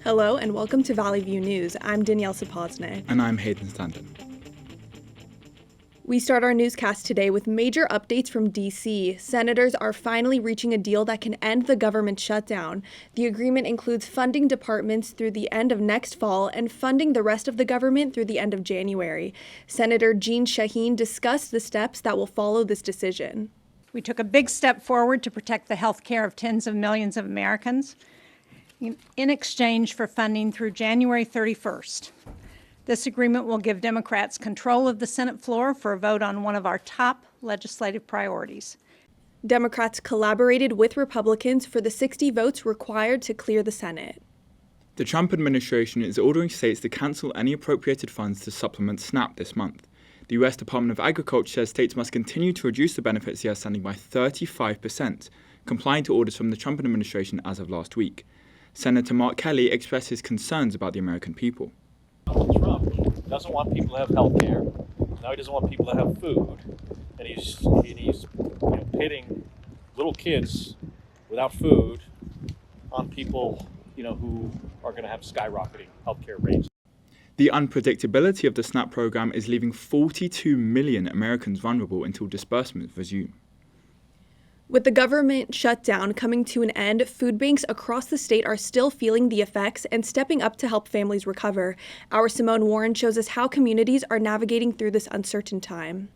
Hello and welcome to Valley View News. I'm Danielle Sapoznic. And I'm Hayden, Standen. We start our newscast today with major updates from D.C. Senators are finally reaching a deal that can end the government shutdown. The agreement includes funding departments through the end of next fall and funding the rest of the government through the end of January. Senator Jeanne Shaheen discussed the steps that will follow this decision. We took a big step forward to protect the health care of tens of millions of Americans in exchange for funding through January 31st. This agreement will give Democrats control of the Senate floor for a vote on one of our top legislative priorities. Democrats collaborated with Republicans for the 60 votes required to clear the Senate. The Trump administration is ordering states to cancel any appropriated funds to supplement SNAP this month. The U.S. Department of Agriculture says states must continue to reduce the benefits they are sending by 35%, complying to orders from the Trump administration as of last week. Senator Mark Kelly expressed his concerns about the American people. Trump doesn't want people to have health care. Now he doesn't want people to have food. And he's pitting little kids without food on people, who are going to have skyrocketing health care rates. The unpredictability of the SNAP program is leaving 42 million Americans vulnerable until disbursements resume. With the government shutdown coming to an end, food banks across the state are still feeling the effects and stepping up to help families recover. Our Simone Warrren shows us how communities are navigating through this uncertain time.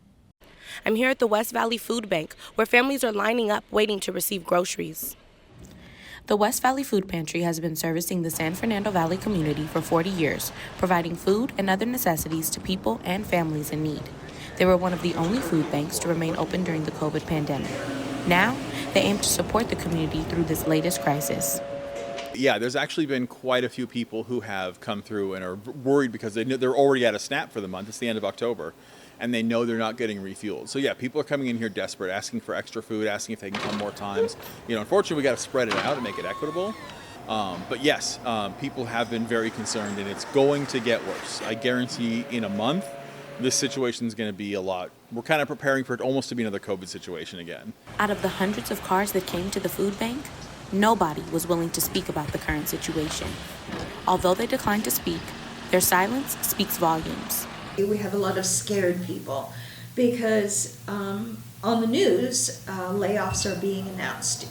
I'm here at the West Valley Food Bank, where families are lining up waiting to receive groceries. The West Valley Food Pantry has been servicing the San Fernando Valley community for 40 years, providing food and other necessities to people and families in need. They were one of the only food banks to remain open during the COVID pandemic. Now, they aim to support the community through this latest crisis. Yeah, there's actually been quite a few people who have come through and are worried because they're already at a SNAP for the month. It's the end of October, and they know they're not getting refueled. So yeah, people are coming in here desperate, asking for extra food, asking if they can come more times. Unfortunately, we got to spread it out and make it equitable. But yes, people have been very concerned, and it's going to get worse. I guarantee in a month, this situation is going to be a lot. We're kind of preparing for it almost to be another COVID situation again. Out of the hundreds of cars that came to the food bank, nobody was willing to speak about the current situation. Although they declined to speak, their silence speaks volumes. We have a lot of scared people because on the news, layoffs are being announced.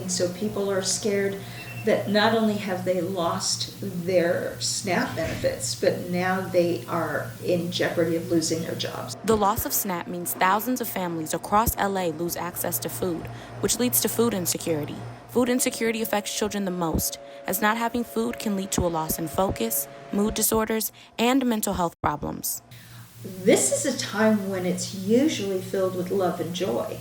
So people are scared that not only have they lost their SNAP benefits, but now they are in jeopardy of losing their jobs. The loss of SNAP means thousands of families across LA lose access to food, which leads to food insecurity. Food insecurity affects children the most, as not having food can lead to a loss in focus, mood disorders, and mental health problems. This is a time when it's usually filled with love and joy,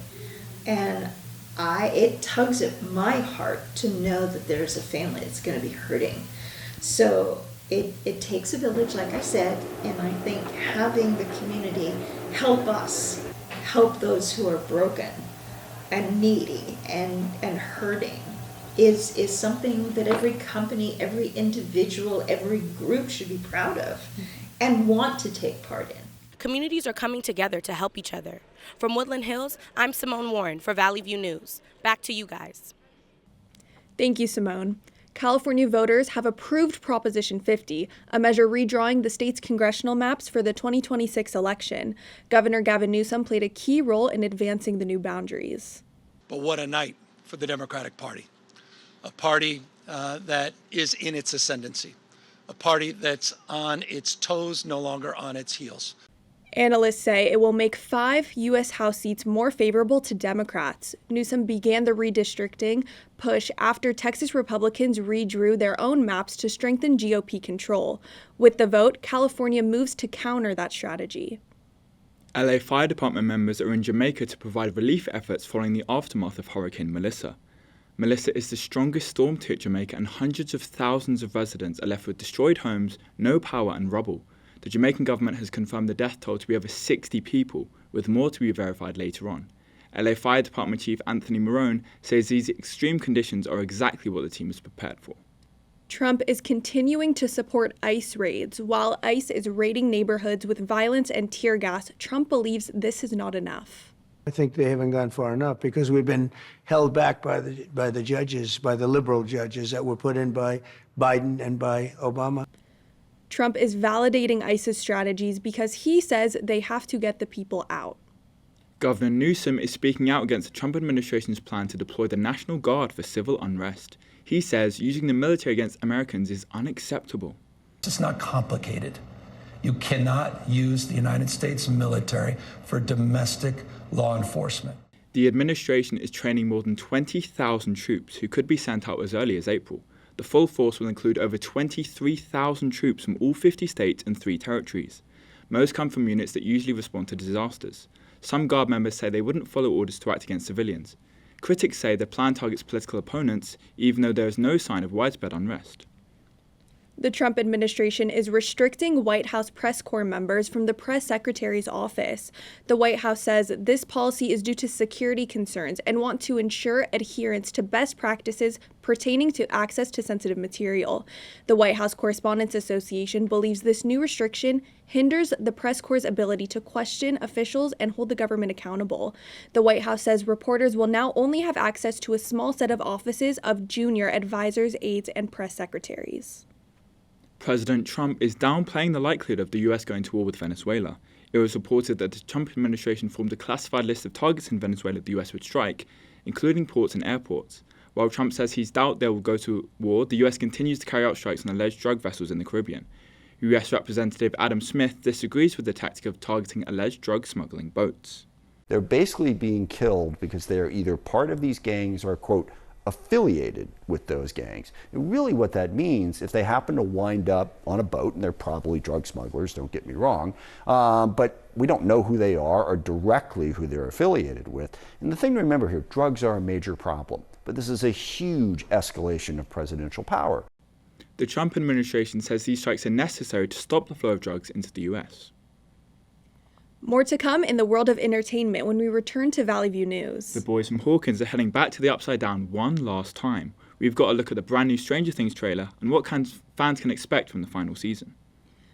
and it tugs at my heart to know that there's a family that's going to be hurting. So it takes a village, like I said, and I think having the community help us, help those who are broken and needy and hurting is something that every company, every individual, every group should be proud of and want to take part in. Communities are coming together to help each other. From Woodland Hills, I'm Simone Warren for Valley View News. Back to you guys. Thank you, Simone. California voters have approved Proposition 50, a measure redrawing the state's congressional maps for the 2026 election. Governor Gavin Newsom played a key role in advancing the new boundaries. But what a night for the Democratic Party, a party that is in its ascendancy, a party that's on its toes, no longer on its heels. Analysts say it will make 5 U.S. House seats more favorable to Democrats. Newsom began the redistricting push after Texas Republicans redrew their own maps to strengthen GOP control. With the vote, California moves to counter that strategy. LA Fire Department members are in Jamaica to provide relief efforts following the aftermath of Hurricane Melissa. Melissa is the strongest storm to hit Jamaica, and hundreds of thousands of residents are left with destroyed homes, no power, and rubble. The Jamaican government has confirmed the death toll to be over 60 people, with more to be verified later on. LA Fire Department Chief Anthony Marone says these extreme conditions are exactly what the team is prepared for. Trump is continuing to support ICE raids. While ICE is raiding neighborhoods with violence and tear gas, Trump believes this is not enough. I think they haven't gone far enough because we've been held back by the judges, by the liberal judges that were put in by Biden and by Obama. Trump is validating ISIS strategies because he says they have to get the people out. Governor Newsom is speaking out against the Trump administration's plan to deploy the National Guard for civil unrest. He says using the military against Americans is unacceptable. It's not complicated. You cannot use the United States military for domestic law enforcement. The administration is training more than 20,000 troops who could be sent out as early as April. The full force will include over 23,000 troops from all 50 states and 3 territories. Most come from units that usually respond to disasters. Some Guard members say they wouldn't follow orders to act against civilians. Critics say the plan targets political opponents, even though there is no sign of widespread unrest. The Trump administration is restricting White House press corps members from the press secretary's office. The White House says this policy is due to security concerns and want to ensure adherence to best practices pertaining to access to sensitive material. The White House Correspondents Association believes this new restriction hinders the press corps' ability to question officials and hold the government accountable. The White House says reporters will now only have access to a small set of offices of junior advisors, aides, and press secretaries. President Trump is downplaying the likelihood of the US going to war with Venezuela. It was reported that the Trump administration formed a classified list of targets in Venezuela the US would strike, including ports and airports. While Trump says he doubts they will go to war, the US continues to carry out strikes on alleged drug vessels in the Caribbean. US Representative Adam Smith disagrees with the tactic of targeting alleged drug smuggling boats. They're basically being killed because they're either part of these gangs or, quote, affiliated with those gangs. And really what that means, if they happen to wind up on a boat, and they're probably drug smugglers, don't get me wrong, but we don't know who they are or directly who they're affiliated with. And the thing to remember here, drugs are a major problem, but this is a huge escalation of presidential power. The Trump administration says these strikes are necessary to stop the flow of drugs into the US. More to come in the world of entertainment when we return to Valley View News. The boys from Hawkins are heading back to the Upside Down one last time. We've got a look at the brand new Stranger Things trailer and what fans can expect from the final season.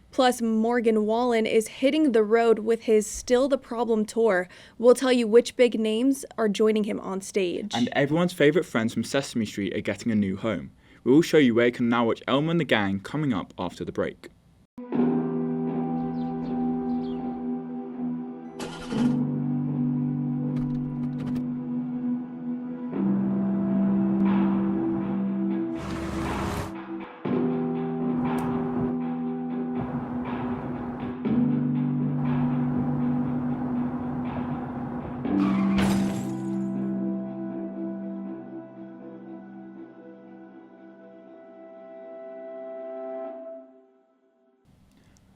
Plus, Morgan Wallen is hitting the road with his Still the Problem tour. We'll tell you which big names are joining him on stage. And everyone's favourite friends from Sesame Street are getting a new home. We will show you where you can now watch Elmo and the gang coming up after the break.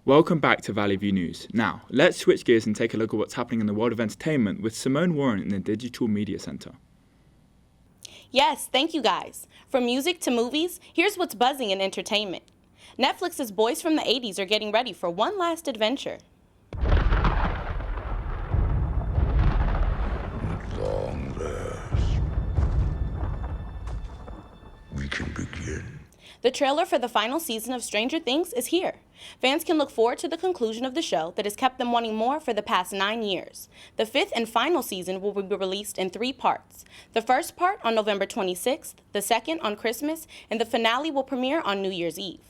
Welcome back to Valley View News. Now, let's switch gears and take a look at what's happening in the world of entertainment with Simone Warrren in the Digital Media Center. Yes, thank you guys. From music to movies, here's what's buzzing in entertainment. Netflix's Boys from the 80s are getting ready for one last adventure. At long last, we can begin. The trailer for the final season of Stranger Things is here. Fans can look forward to the conclusion of the show that has kept them wanting more for the past 9 years. The 5th and final season will be released in 3 parts. The first part on November 26th, the second on Christmas, and the finale will premiere on New Year's Eve.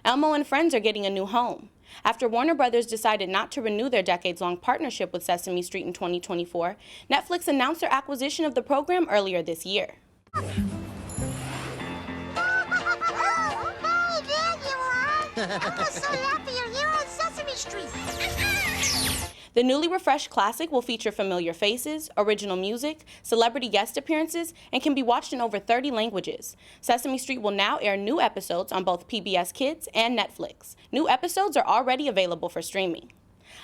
Elmo and friends are getting a new home. After Warner Brothers decided not to renew their decades-long partnership with Sesame Street in 2024, Netflix announced their acquisition of the program earlier this year. I'm so happy you're here on Sesame Street. The newly refreshed classic will feature familiar faces, original music, celebrity guest appearances, and can be watched in over 30 languages. Sesame Street will now air new episodes on both PBS Kids and Netflix. New episodes are already available for streaming.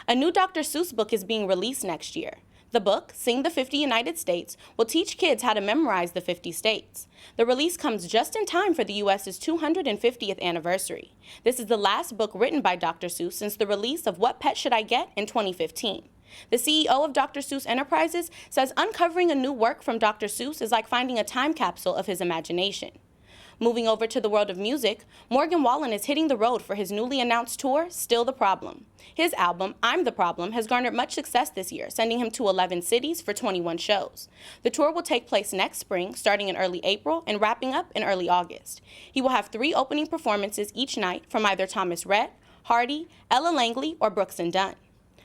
A new Dr. Seuss book is being released next year. The book, Sing the 50 United States, will teach kids how to memorize the 50 states. The release comes just in time for the U.S.'s 250th anniversary. This is the last book written by Dr. Seuss since the release of What Pet Should I Get in 2015. The CEO of Dr. Seuss Enterprises says uncovering a new work from Dr. Seuss is like finding a time capsule of his imagination. Moving over to the world of music, Morgan Wallen is hitting the road for his newly announced tour, Still the Problem. His album, I'm the Problem, has garnered much success this year, sending him to 11 cities for 21 shows. The tour will take place next spring, starting in early April and wrapping up in early August. He will have 3 opening performances each night from either Thomas Rhett, Hardy, Ella Langley, or Brooks and Dunn.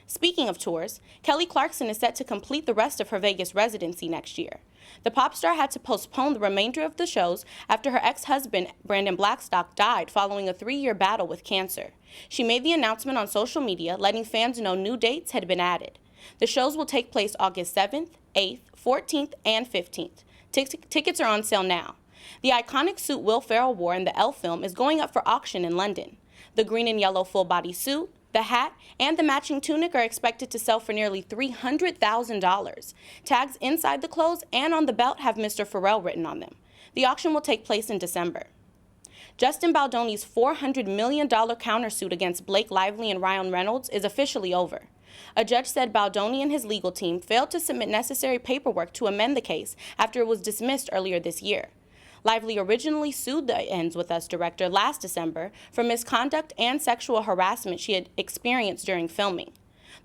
Speaking of tours, Kelly Clarkson is set to complete the rest of her Vegas residency next year. The pop star had to postpone the remainder of the shows after her ex-husband, Brandon Blackstock, died following a 3-year battle with cancer. She made the announcement on social media, letting fans know new dates had been added. The shows will take place August 7th, 8th, 14th, and 15th. Tickets are on sale now. The iconic suit Will Ferrell wore in the Elle film is going up for auction in London. The green and yellow full-body suit, the hat, and the matching tunic are expected to sell for nearly $300,000. Tags inside the clothes and on the belt have Mr. Pharrell written on them. The auction will take place in December. Justin Baldoni's $400 million countersuit against Blake Lively and Ryan Reynolds is officially over. A judge said Baldoni and his legal team failed to submit necessary paperwork to amend the case after it was dismissed earlier this year. Lively originally sued the Ends With Us director last December for misconduct and sexual harassment she had experienced during filming.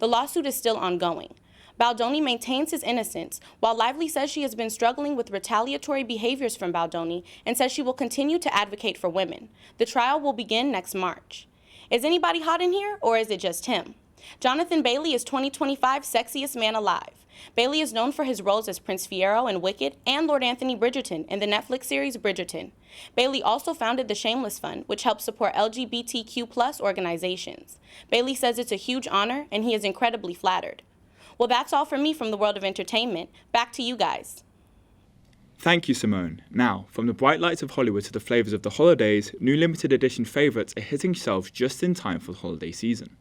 The lawsuit is still ongoing. Baldoni maintains his innocence, while Lively says she has been struggling with retaliatory behaviors from Baldoni and says she will continue to advocate for women. The trial will begin next March. Is anybody hot in here, or is it just him? Jonathan Bailey is 2025's sexiest man alive. Bailey is known for his roles as Prince Fiero in Wicked and Lord Anthony Bridgerton in the Netflix series Bridgerton. Bailey also founded the Shameless Fund, which helps support LGBTQ+ organizations. Bailey says it's a huge honor, and he is incredibly flattered. Well, that's all from me from the world of entertainment. Back to you guys. Thank you, Simone. Now, from the bright lights of Hollywood to the flavours of the holidays, new limited edition favourites are hitting shelves just in time for the holiday season.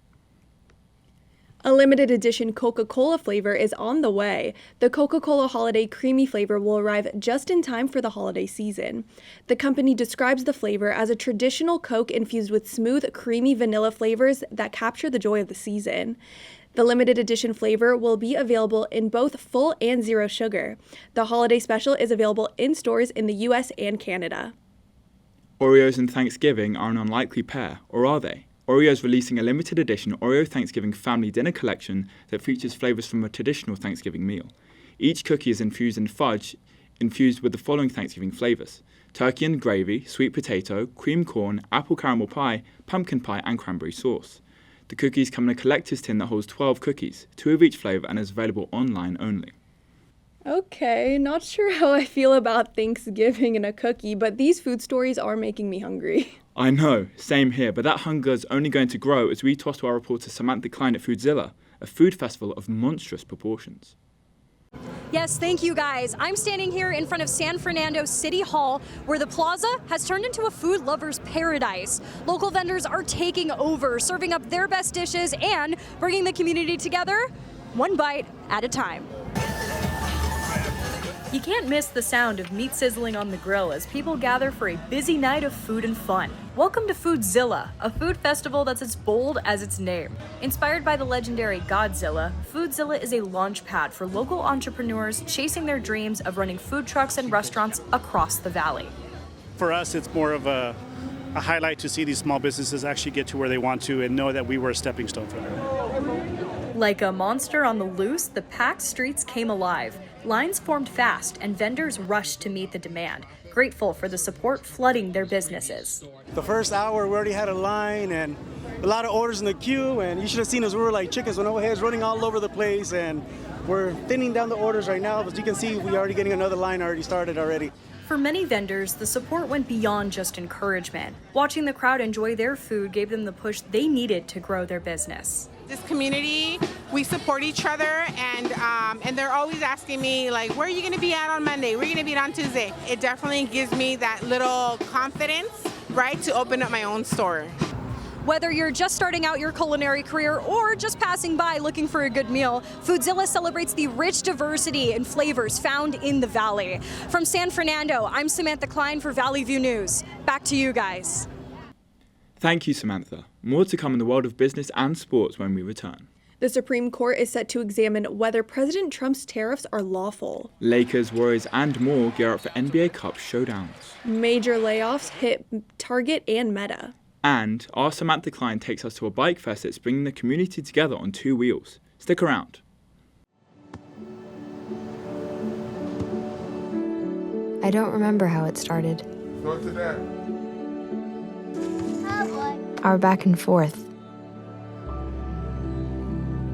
A limited edition Coca-Cola flavor is on the way. The Coca-Cola Holiday Creamy flavor will arrive just in time for the holiday season. The company describes the flavor as a traditional Coke infused with smooth, creamy vanilla flavors that capture the joy of the season. The limited edition flavor will be available in both full and zero sugar. The holiday special is available in stores in the US and Canada. Oreos and Thanksgiving are an unlikely pair, or are they? Oreo is releasing a limited edition Oreo Thanksgiving family dinner collection that features flavors from a traditional Thanksgiving meal. Each cookie is infused in fudge, infused with the following Thanksgiving flavors: turkey and gravy, sweet potato, cream corn, apple caramel pie, pumpkin pie, and cranberry sauce. The cookies come in a collector's tin that holds 12 cookies, 2 of each flavor, and is available online only. Okay, not sure how I feel about Thanksgiving and a cookie, but these food stories are making me hungry. I know, same here, but that hunger is only going to grow as we toss to our reporter Samantha Kline at Foodzilla, a food festival of monstrous proportions. Yes, thank you guys. I'm standing here in front of San Fernando City Hall, where the plaza has turned into a food lover's paradise. Local vendors are taking over, serving up their best dishes and bringing the community together, one bite at a time. You can't miss the sound of meat sizzling on the grill as people gather for a busy night of food and fun. Welcome to Foodzilla, a food festival that's as bold as its name. Inspired by the legendary Godzilla, Foodzilla is a launch pad for local entrepreneurs chasing their dreams of running food trucks and restaurants across the valley. For us, it's more of a highlight to see these small businesses actually get to where they want to and know that we were a stepping stone for them. Like a monster on the loose, the packed streets came alive. Lines formed fast, and vendors rushed to meet the demand, grateful for the support flooding their businesses. The first hour, we already had a line and a lot of orders in the queue, and you should have seen us. We were like chickens with no heads, running all over the place, and we're thinning down the orders right now. As you can see, we're already getting another line already started already. For many vendors, the support went beyond just encouragement. Watching the crowd enjoy their food gave them the push they needed to grow their business. This community, we support each other, and they're always asking me, like, where are you going to be at on Monday? Where are you going to be on Tuesday? It definitely gives me that little confidence, right, to open up my own store. Whether you're just starting out your culinary career or just passing by looking for a good meal, Foodzilla celebrates the rich diversity and flavors found in the Valley. From San Fernando, I'm Samantha Kline for Valley View News. Back to you guys. Thank you, Samantha. More to come in the world of business and sports when we return. The Supreme Court is set to examine whether President Trump's tariffs are lawful. Lakers, Warriors, and more gear up for NBA Cup showdowns. Major layoffs hit Target and Meta. And our Samantha Kline takes us to a bike fest that's bringing the community together on 2 wheels. Stick around. I don't remember how it started. Go to that. Our back and forth.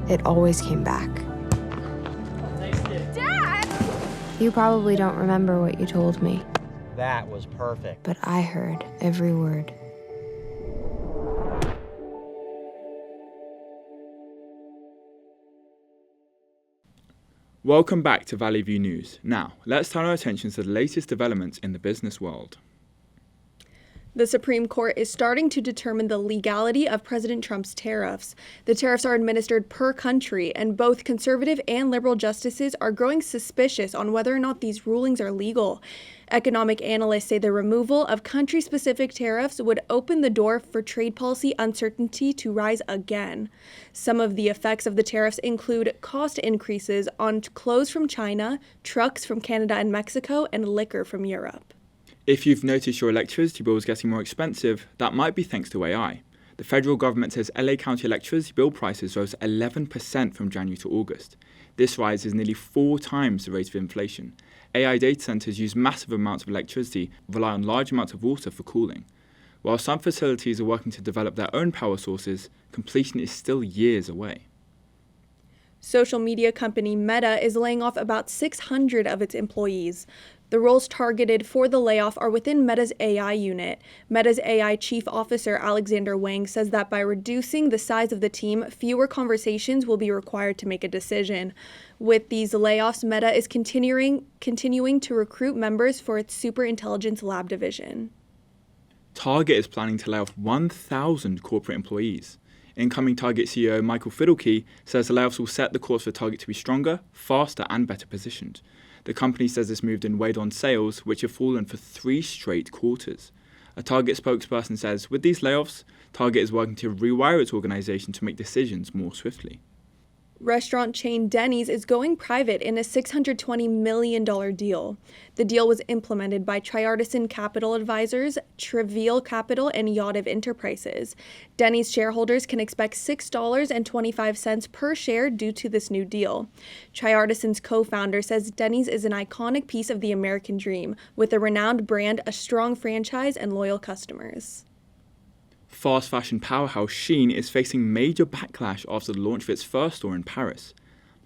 It always came back. Dad! You probably don't remember what you told me, That was perfect. but I heard every word. Welcome back to Valley View News. Now, let's turn our attention to the latest developments in the business world. The Supreme Court is starting to determine the legality of President Trump's tariffs. The tariffs are administered per country, and both conservative and liberal justices are growing suspicious on whether or not these rulings are legal. Economic analysts say the removal of country-specific tariffs would open the door for trade policy uncertainty to rise again. Some of the effects of the tariffs include cost increases on clothes from China, trucks from Canada and Mexico, and liquor from Europe. If you've noticed your electricity bill is getting more expensive, that might be thanks to AI. The federal government says LA County electricity bill prices rose 11% from January to August. This rise is nearly 4 times the rate of inflation. AI data centers use massive amounts of electricity, rely on large amounts of water for cooling. While some facilities are working to develop their own power sources, completion is still years away. Social media company Meta is laying off about 600 of its employees. The roles targeted for the layoff are within Meta's AI unit. Meta's AI chief officer Alexander Wang says that by reducing the size of the team, fewer conversations will be required to make a decision. With these layoffs, Meta is continuing to recruit members for its superintelligence lab division. Target is planning to lay off 1,000 corporate employees. Incoming Target CEO Michael Fidelke says the layoffs will set the course for Target to be stronger, faster, and better positioned. The company says this move didn't weigh on sales, which have fallen for 3 straight quarters. A Target spokesperson says, with these layoffs, Target is working to rewire its organization to make decisions more swiftly. Restaurant chain Denny's is going private in a $620 million deal. The deal was implemented by Triartisan Capital Advisors, Trivial Capital, and Yautiv Enterprises. Denny's shareholders can expect $6.25 per share due to this new deal. Triartisan's co-founder says Denny's is an iconic piece of the American dream, with a renowned brand, a strong franchise, and loyal customers. Fast fashion powerhouse Shein is facing major backlash after the launch of its first store in Paris.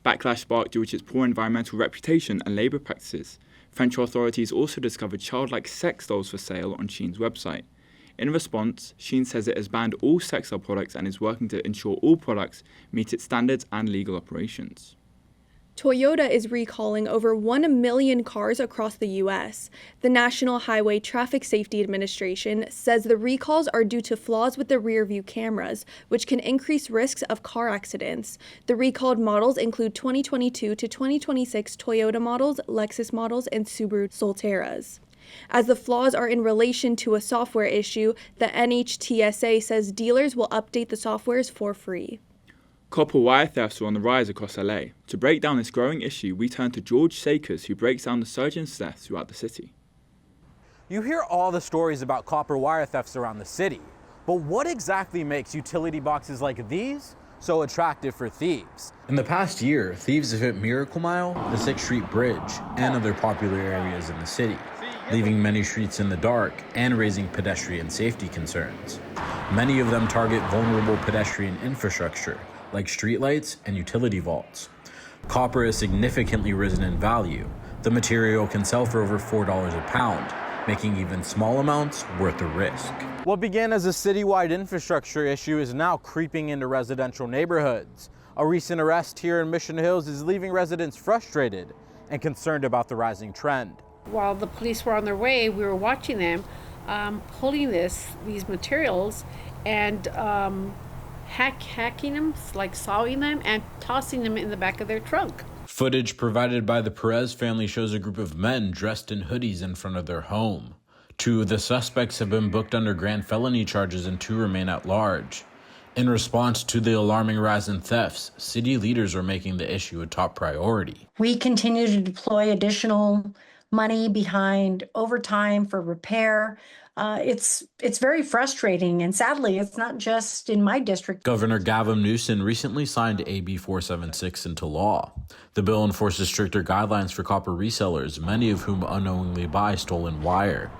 Backlash sparked due to its poor environmental reputation and labour practices. French authorities also discovered childlike sex dolls for sale on Shein's website. In response, Shein says it has banned all sex doll products and is working to ensure all products meet its standards and legal operations. Toyota is recalling over 1 million cars across the U.S. The National Highway Traffic Safety Administration says the recalls are due to flaws with the rear-view cameras, which can increase risks of car accidents. The recalled models include 2022 to 2026 Toyota models, Lexus models, and Subaru Solterras. As the flaws are in relation to a software issue, the NHTSA says dealers will update the softwares for free. Copper wire thefts are on the rise across LA. To break down this growing issue, we turn to George Sakers, who breaks down the surge in thefts throughout the city. You hear all the stories about copper wire thefts around the city, but what exactly makes utility boxes like these so attractive for thieves? In the past year, thieves have hit Miracle Mile, the 6th Street Bridge, and other popular areas in the city, leaving many streets in the dark and raising pedestrian safety concerns. Many of them target vulnerable pedestrian infrastructure, like streetlights and utility vaults. Copper has significantly risen in value. The material can sell for over $4 a pound, making even small amounts worth the risk. What began as a citywide infrastructure issue is now creeping into residential neighborhoods. A recent arrest here in Mission Hills is leaving residents frustrated and concerned about the rising trend. While the police were on their way, we were watching them pulling these materials and hacking them, like sawing them and tossing them in the back of their trunk. Footage provided by the Perez family shows a group of men dressed in hoodies in front of their home. 2 of the suspects have been booked under grand felony charges and 2 remain at large. In response to the alarming rise in thefts, city leaders are making the issue a top priority. We continue to deploy additional money behind overtime for repair. It's very frustrating, and sadly, it's not just in my district. Governor Gavin Newsom recently signed AB 476 into law. The bill enforces stricter guidelines for copper resellers, many of whom unknowingly buy stolen wire.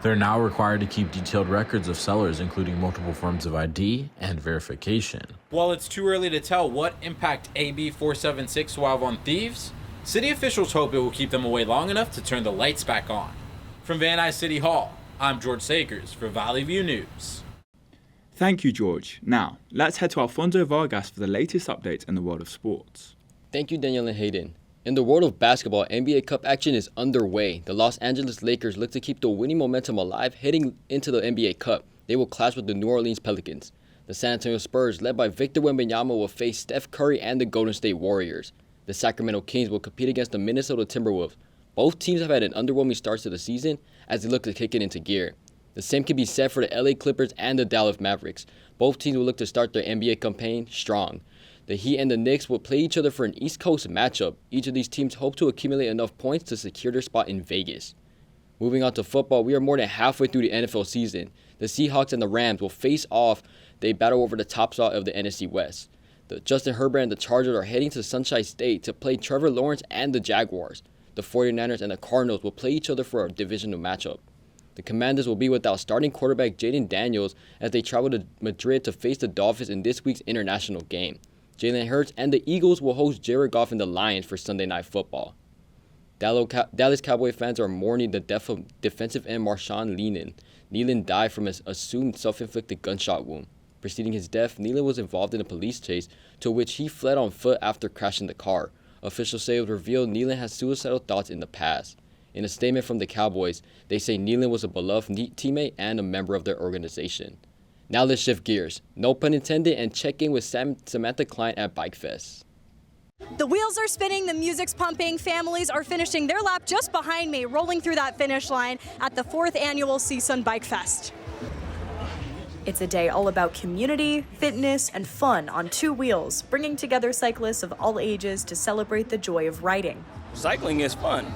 They're now required to keep detailed records of sellers, including multiple forms of ID and verification. While it's too early to tell what impact AB 476 will have on thieves, city officials hope it will keep them away long enough to turn the lights back on. From Van Nuys City Hall, I'm George Sakers for Valley View News. Thank you, George. Now, let's head to Alfonso Vargas for the latest updates in the world of sports. Thank you, Danielle and Hayden. In the world of basketball, NBA Cup action is underway. The Los Angeles Lakers look to keep the winning momentum alive heading into the NBA Cup. They will clash with the New Orleans Pelicans. The San Antonio Spurs, led by Victor Wembanyama, will face Steph Curry and the Golden State Warriors. The Sacramento Kings will compete against the Minnesota Timberwolves. Both teams have had an underwhelming start to the season as they look to kick it into gear. The same can be said for the LA Clippers and the Dallas Mavericks. Both teams will look to start their NBA campaign strong. The Heat and the Knicks will play each other for an East Coast matchup. Each of these teams hope to accumulate enough points to secure their spot in Vegas. Moving on to football, we are more than halfway through the NFL season. The Seahawks and the Rams will face off. They battle over the top spot of the NFC West. Justin Herbert and the Chargers are heading to Sunshine State to play Trevor Lawrence and the Jaguars. The 49ers and the Cardinals will play each other for a divisional matchup. The Commanders will be without starting quarterback Jaden Daniels as they travel to Madrid to face the Dolphins in this week's international game. Jalen Hurts and the Eagles will host Jared Goff and the Lions for Sunday Night Football. Dallas Cowboy fans are mourning the death of defensive end Marshawn Lynn. Nealon died from his assumed self-inflicted gunshot wound. Preceding his death, Nealon was involved in a police chase to which he fled on foot after crashing the car. Officials say it was revealed Nealon had suicidal thoughts in the past. In a statement from the Cowboys, they say Nealon was a beloved teammate and a member of their organization. Now let's shift gears, no pun intended, and check in with Samantha Kline at Bike Fest. The wheels are spinning, the music's pumping, families are finishing their lap just behind me, rolling through that finish line at the 4th annual CSUN Bike Fest. It's a day all about community, fitness, and fun on two wheels, bringing together cyclists of all ages to celebrate the joy of riding. Cycling is fun,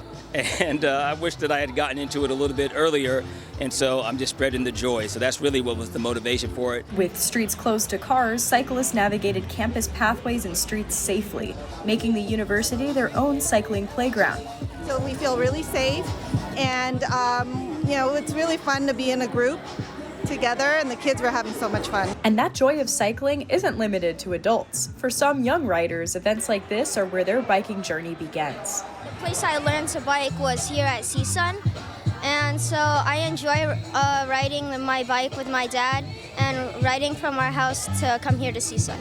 and I wish that I had gotten into it a little bit earlier, and so I'm just spreading the joy. So that's really what was the motivation for it. With streets closed to cars, cyclists navigated campus pathways and streets safely, making the university their own cycling playground. So we feel really safe, and it's really fun to be in a group together, and the kids were having so much fun. And that joy of cycling isn't limited to adults. For some young riders, events like this are where their biking journey begins. The place I learned to bike was here at CSUN, and so I enjoy riding my bike with my dad and riding from our house to come here to CSUN.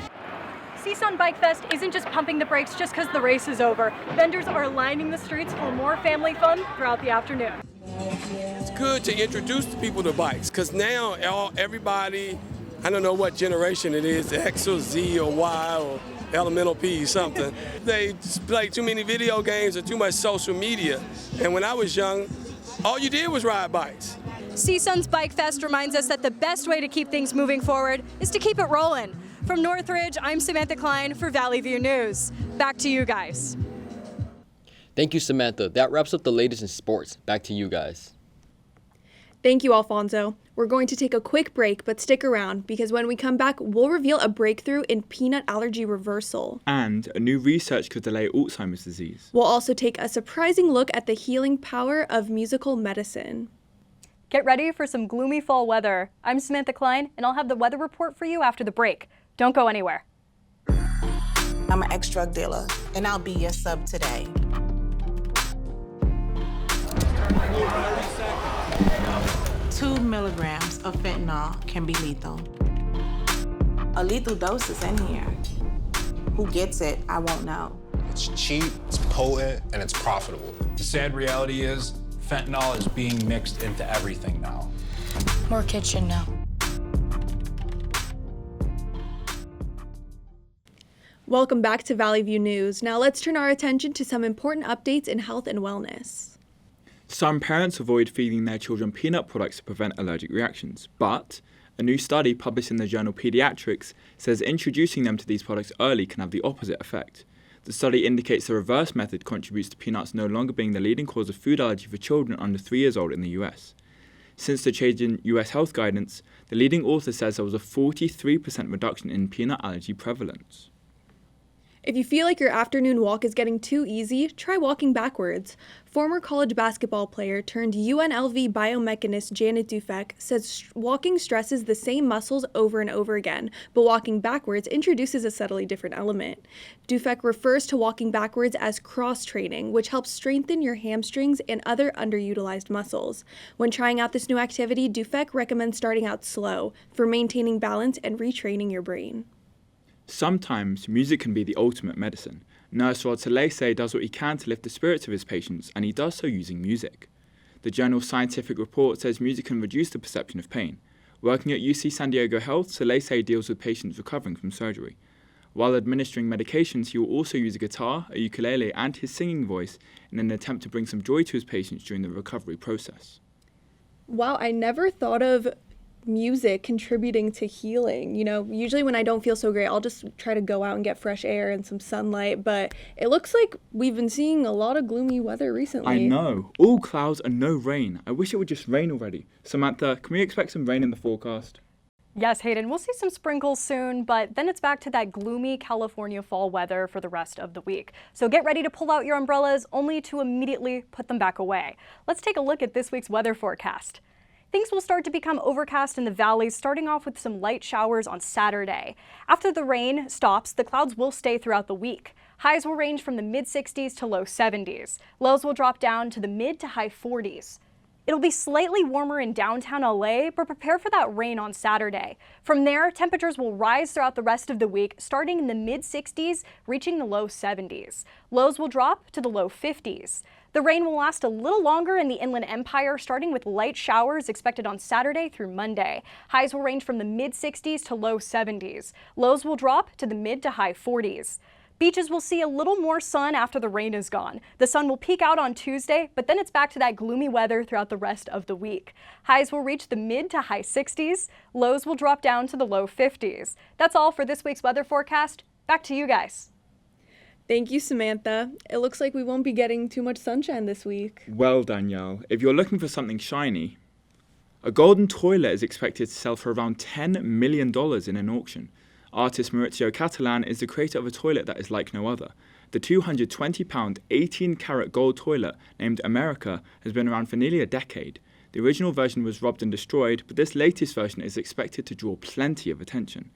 CSUN Bike Fest isn't just pumping the brakes just because the race is over. Vendors are lining the streets for more family fun throughout the afternoon. It's good to introduce people to bikes because now everybody, I don't know what generation it is, X or Z or Y or elemental P something. They play too many video games or too much social media. And when I was young, all you did was ride bikes. CSUN's Bike Fest reminds us that the best way to keep things moving forward is to keep it rolling. From Northridge, I'm Samantha Kline for Valley View News. Back to you guys. Thank you, Samantha. That wraps up the latest in sports. Back to you guys. Thank you, Alfonso. We're going to take a quick break, but stick around because when we come back, we'll reveal a breakthrough in peanut allergy reversal. And a new research could delay Alzheimer's disease. We'll also take a surprising look at the healing power of musical medicine. Get ready for some gloomy fall weather. I'm Samantha Kline, and I'll have the weather report for you after the break. Don't go anywhere. I'm an ex-drug dealer, and I'll be your sub today. 2 milligrams of fentanyl can be lethal. A lethal dose is in here. Who gets it, I won't know. It's cheap, it's potent, and it's profitable. The sad reality is, fentanyl is being mixed into everything now. More kids should know. Welcome back to Valley View News. Now let's turn our attention to some important updates in health and wellness. Some parents avoid feeding their children peanut products to prevent allergic reactions, but A new study published in the journal Pediatrics says introducing them to these products early can have the opposite effect. The study indicates the reverse method contributes to peanuts no longer being the leading cause of food allergy for children under 3 years old in the US. Since the change in US health guidance, the leading author says there was a 43% reduction in peanut allergy prevalence. If you feel like your afternoon walk is getting too easy, try walking backwards. Former college basketball player turned UNLV biomechanist Janet Dufek says walking stresses the same muscles over and over again, but walking backwards introduces a subtly different element. Dufek refers to walking backwards as cross-training, which helps strengthen your hamstrings and other underutilized muscles. When trying out this new activity, Dufek recommends starting out slow for maintaining balance and retraining your brain. Sometimes music can be the ultimate medicine. Nurse Rod Salese does what he can to lift the spirits of his patients, and he does so using music. The journal Scientific Report says music can reduce the perception of pain. Working at UC San Diego Health, Salese deals with patients recovering from surgery. While administering medications, he will also use a guitar, a ukulele, and his singing voice in an attempt to bring some joy to his patients during the recovery process. Wow, I never thought of music contributing to healing. You know, usually when I don't feel so great, I'll just try to go out and get fresh air and some sunlight, but it looks like we've been seeing a lot of gloomy weather recently. I know. All clouds and no rain. I wish it would just rain already. Samantha, can we expect some rain in the forecast? Yes, Hayden, we'll see some sprinkles soon, but then it's back to that gloomy California fall weather for the rest of the week. So get ready to pull out your umbrellas, only to immediately put them back away. Let's take a look at this week's weather forecast. Things will start to become overcast in the valleys, starting off with some light showers on Saturday. After the rain stops, the clouds will stay throughout the week. Highs will range from the mid-60s to low 70s. Lows will drop down to the mid to high 40s. It'll be slightly warmer in downtown LA, but prepare for that rain on Saturday. From there, temperatures will rise throughout the rest of the week, starting in the mid-60s, reaching the low 70s. Lows will drop to the low 50s. The rain will last a little longer in the Inland Empire, starting with light showers expected on Saturday through Monday. Highs will range from the mid-60s to low 70s. Lows will drop to the mid to high 40s. Beaches will see a little more sun after the rain is gone. The sun will peak out on Tuesday, but then it's back to that gloomy weather throughout the rest of the week. Highs will reach the mid to high 60s. Lows will drop down to the low 50s. That's all for this week's weather forecast. Back to you guys. Thank you, Samantha. It looks like we won't be getting too much sunshine this week. Well, Danielle, if you're looking for something shiny, a golden toilet is expected to sell for around $10 million in an auction. Artist Maurizio Catalan is the creator of a toilet that is like no other. The 220-pound, 18-carat gold toilet named America has been around for nearly a decade. The original version was robbed and destroyed, but this latest version is expected to draw plenty of attention.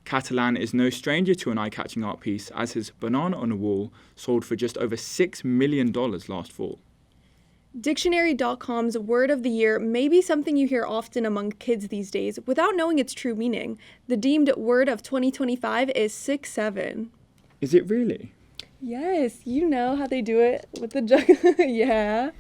Catalan is no stranger to an eye-catching art piece, as his Banana on a Wall sold for just over $6 million last fall. Dictionary.com's word of the year may be something you hear often among kids these days without knowing its true meaning. The deemed word of 2025 is 6'7". Is it really? Yes, you know how they do it with the jug. Yeah.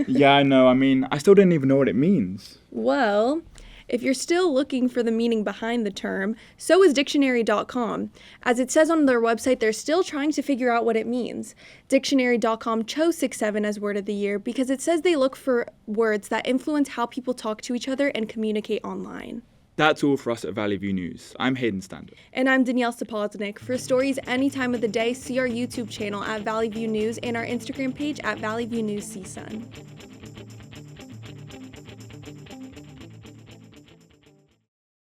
Yeah, I know. I mean, I still didn't even know what it means. Well, if you're still looking for the meaning behind the term, so is Dictionary.com. As it says on their website, they're still trying to figure out what it means. Dictionary.com chose 6'7" as word of the year because it says they look for words that influence how people talk to each other and communicate online. That's all for us at Valley View News. I'm Hayden Standen. And I'm Danielle Sapoznic. For stories any time of the day, see our YouTube channel at Valley View News and our Instagram page at Valley View News CSUN.